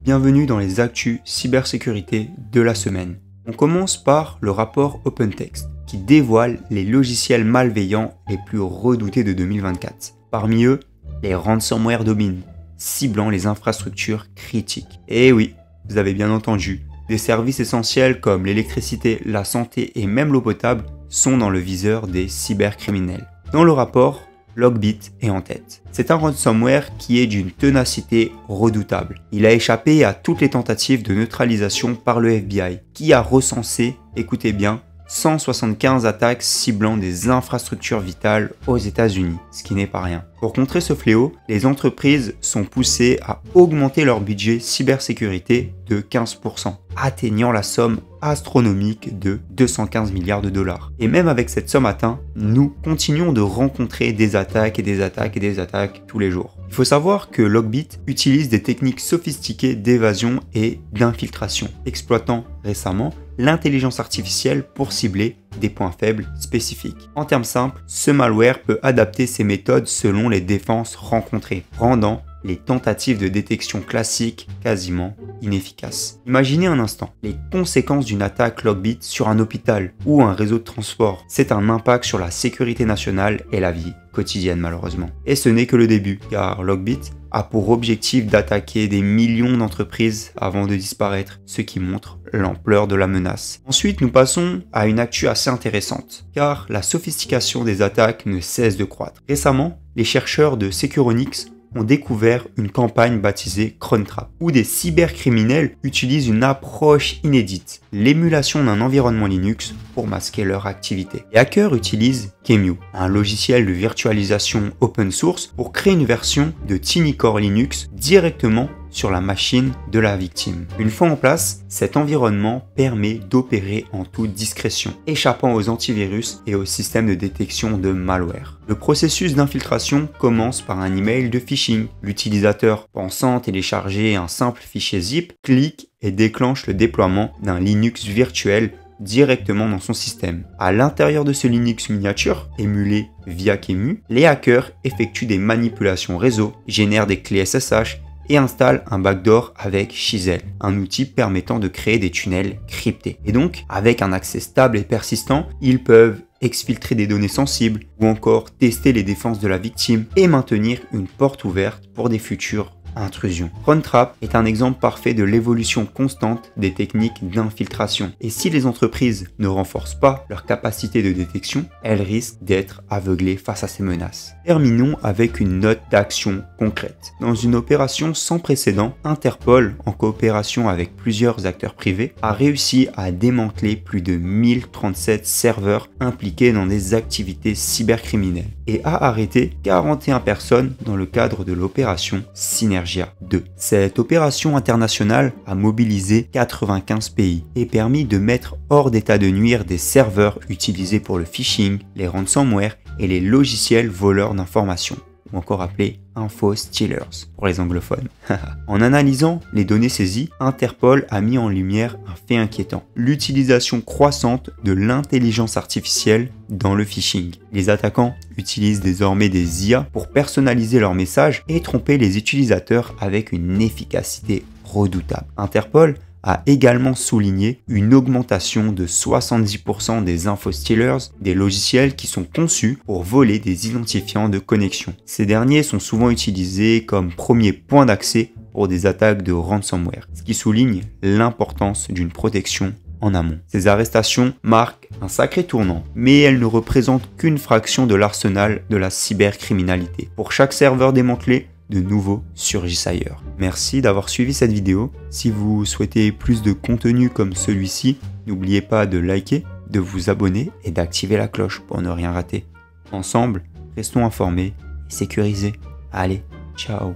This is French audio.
Bienvenue dans les actus cybersécurité de la semaine. On commence par le rapport OpenText qui dévoile les logiciels malveillants les plus redoutés de 2024. Parmi eux, les ransomware dominent, ciblant les infrastructures critiques. Et oui, vous avez bien entendu, des services essentiels comme l'électricité, la santé et même l'eau potable sont dans le viseur des cybercriminels. Dans le rapport, Logbit est en tête. C'est un ransomware qui est d'une ténacité redoutable. Il a échappé à toutes les tentatives de neutralisation par le FBI, qui a recensé, écoutez bien, 175 attaques ciblant des infrastructures vitales aux États-Unis, ce qui n'est pas rien. Pour contrer ce fléau, les entreprises sont poussées à augmenter leur budget cybersécurité de 15%, atteignant la somme astronomique de 215 milliards de dollars. Et même avec cette somme atteinte, nous continuons de rencontrer des attaques et des attaques et des attaques tous les jours. Il faut savoir que Logbit utilise des techniques sophistiquées d'évasion et d'infiltration, exploitant récemment l'intelligence artificielle pour cibler des points faibles spécifiques. En termes simples, ce malware peut adapter ses méthodes selon les défenses rencontrées, rendant les tentatives de détection classiques quasiment inefficaces. Imaginez un instant les conséquences d'une attaque Logbit sur un hôpital ou un réseau de transport. C'est un impact sur la sécurité nationale et la vie quotidienne malheureusement. Et ce n'est que le début, car Logbit a pour objectif d'attaquer des millions d'entreprises avant de disparaître, ce qui montre l'ampleur de la menace. Ensuite, nous passons à une actu assez intéressante, car la sophistication des attaques ne cesse de croître. Récemment, les chercheurs de Securonix ont découvert une campagne baptisée Crontrap, où des cybercriminels utilisent une approche inédite, l'émulation d'un environnement Linux pour masquer leur activité. Les hackers utilisent QEMU, un logiciel de virtualisation open source, pour créer une version de TinyCore Linux directement sur la machine de la victime. Une fois en place, cet environnement permet d'opérer en toute discrétion, échappant aux antivirus et aux systèmes de détection de malware. Le processus d'infiltration commence par un email de phishing. L'utilisateur, pensant télécharger un simple fichier zip, clique et déclenche le déploiement d'un Linux virtuel directement dans son système. À l'intérieur de ce Linux miniature, émulé via QEMU, les hackers effectuent des manipulations réseau, génèrent des clés SSH et installe un backdoor avec Chisel, un outil permettant de créer des tunnels cryptés. Et donc, avec un accès stable et persistant, ils peuvent exfiltrer des données sensibles ou encore tester les défenses de la victime et maintenir une porte ouverte pour des futures intrusion. Crontrap est un exemple parfait de l'évolution constante des techniques d'infiltration. Et si les entreprises ne renforcent pas leur capacité de détection, elles risquent d'être aveuglées face à ces menaces. Terminons avec une note d'action concrète. Dans une opération sans précédent, Interpol, en coopération avec plusieurs acteurs privés, a réussi à démanteler plus de 1037 serveurs impliqués dans des activités cybercriminelles et a arrêté 41 personnes dans le cadre de l'opération Synergia 2. Cette opération internationale a mobilisé 95 pays et permis de mettre hors d'état de nuire des serveurs utilisés pour le phishing, les ransomware et les logiciels voleurs d'informations, ou encore appelés info stealers pour les anglophones. En analysant les données saisies, Interpol a mis en lumière un fait inquiétant: l'utilisation croissante de l'intelligence artificielle dans le phishing. Les attaquants utilisent désormais des IA pour personnaliser leurs messages et tromper les utilisateurs avec une efficacité redoutable. Interpol a également souligné une augmentation de 70% des infostealers, des logiciels qui sont conçus pour voler des identifiants de connexion. Ces derniers sont souvent utilisés comme premier point d'accès pour des attaques de ransomware, ce qui souligne l'importance d'une protection en amont. Ces arrestations marquent un sacré tournant, mais elles ne représentent qu'une fraction de l'arsenal de la cybercriminalité. Pour chaque serveur démantelé, de nouveaux surgissent ailleurs. Merci d'avoir suivi cette vidéo. Si vous souhaitez plus de contenu comme celui-ci, n'oubliez pas de liker, de vous abonner et d'activer la cloche pour ne rien rater. Ensemble, restons informés et sécurisés. Allez, ciao!